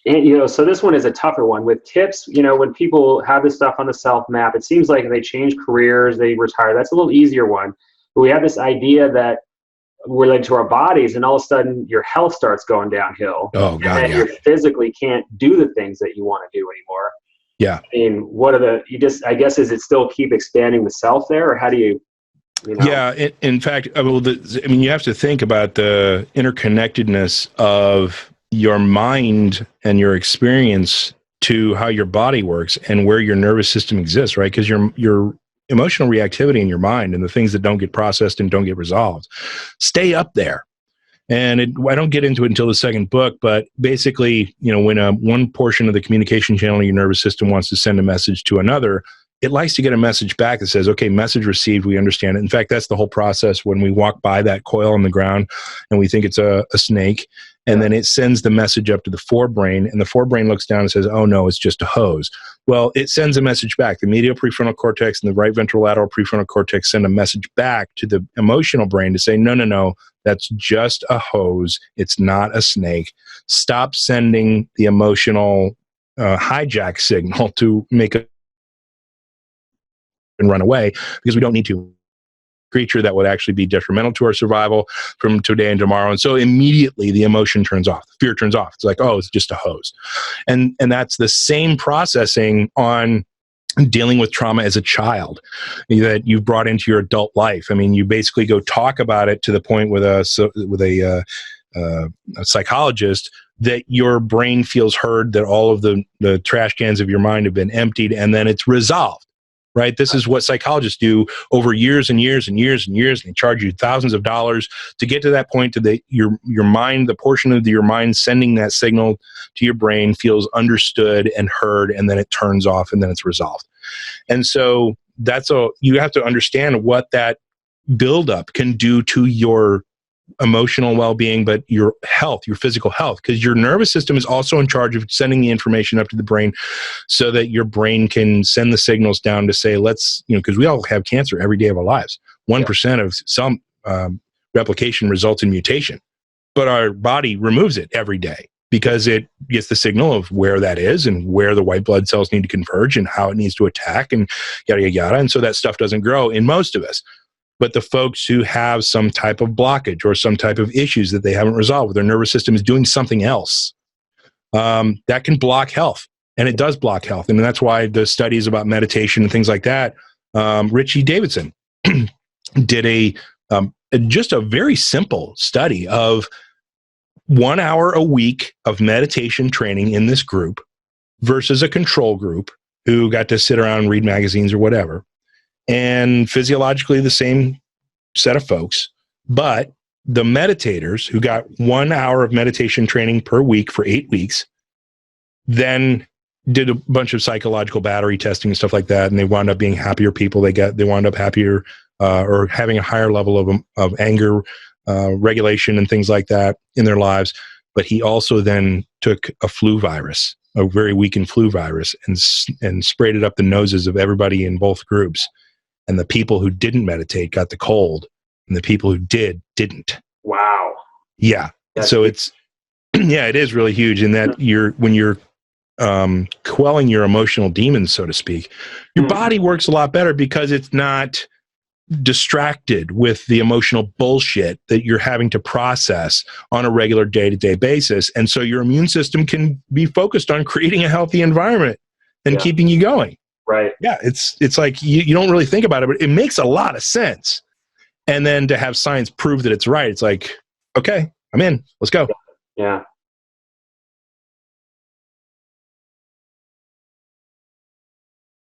And, so this one is a tougher one with tips. When people have this stuff on the self map, it seems like they change careers, they retire. That's a little easier one. But we have this idea that we're related to our bodies, and all of a sudden your health starts going downhill. Oh God, and you physically can't do the things that you want to do anymore. Yeah. I mean, I guess, is it still keep expanding the self there, or how do you? Yeah. In fact, you have to think about the interconnectedness of your mind and your experience to how your body works and where your nervous system exists, right? Because your emotional reactivity in your mind and the things that don't get processed and don't get resolved stay up there. And I don't get into it until the second book, but basically, when one portion of the communication channel of your nervous system wants to send a message to another, it likes to get a message back that says, okay, message received, we understand it. In fact, that's the whole process when we walk by that coil on the ground and we think it's a snake, and then it sends the message up to the forebrain, and the forebrain looks down and says, oh no, it's just a hose. Well, it sends a message back. The medial prefrontal cortex and the right ventrolateral prefrontal cortex send a message back to the emotional brain to say, no, that's just a hose. It's not a snake. Stop sending the emotional hijack signal to make a and run away, because we don't need to. Creature that would actually be detrimental to our survival from today and tomorrow. And so immediately the emotion turns off, the fear turns off. It's like, oh, it's just a hose. And that's the same processing on dealing with trauma as a child that you've brought into your adult life. I mean, you basically go talk about it to the point with a psychologist that your brain feels heard, that all of the trash cans of your mind have been emptied, and then it's resolved. Right? This is what psychologists do over years and years and years and years. And they charge you thousands of dollars to get to that point, to your mind, the portion of your mind sending that signal to your brain feels understood and heard, and then it turns off, and then it's resolved. And so you have to understand what that buildup can do to your emotional well-being, but your health, your physical health, because your nervous system is also in charge of sending the information up to the brain so that your brain can send the signals down to say, because we all have cancer every day of our lives. 1% of some replication results in mutation, but our body removes it every day because it gets the signal of where that is and where the white blood cells need to converge and how it needs to attack and yada, yada, yada. And so that stuff doesn't grow in most of us. But the folks who have some type of blockage or some type of issues that they haven't resolved, their nervous system is doing something else, that can block health. And it does block health. And that's why the studies about meditation and things like that, Richie Davidson did just a very simple study of 1 hour a week of meditation training in this group versus a control group who got to sit around and read magazines or whatever. And physiologically the same set of folks, but the meditators who got 1 hour of meditation training per week for 8 weeks, then did a bunch of psychological battery testing and stuff like that, and they wound up being happier people. They wound up happier or having a higher level of anger regulation and things like that in their lives. But he also then took a flu virus, a very weakened flu virus, and sprayed it up the noses of everybody in both groups. And the people who didn't meditate got the cold, and the people who didn't. Wow. Yeah. So it is really huge in that when you're quelling your emotional demons, so to speak, your body works a lot better because it's not distracted with the emotional bullshit that you're having to process on a regular day-to-day basis. And so your immune system can be focused on creating a healthy environment and keeping you going. Right. Yeah, it's like you don't really think about it, but it makes a lot of sense. And then to have science prove that it's right, it's like, okay, I'm in. Let's go. Yeah.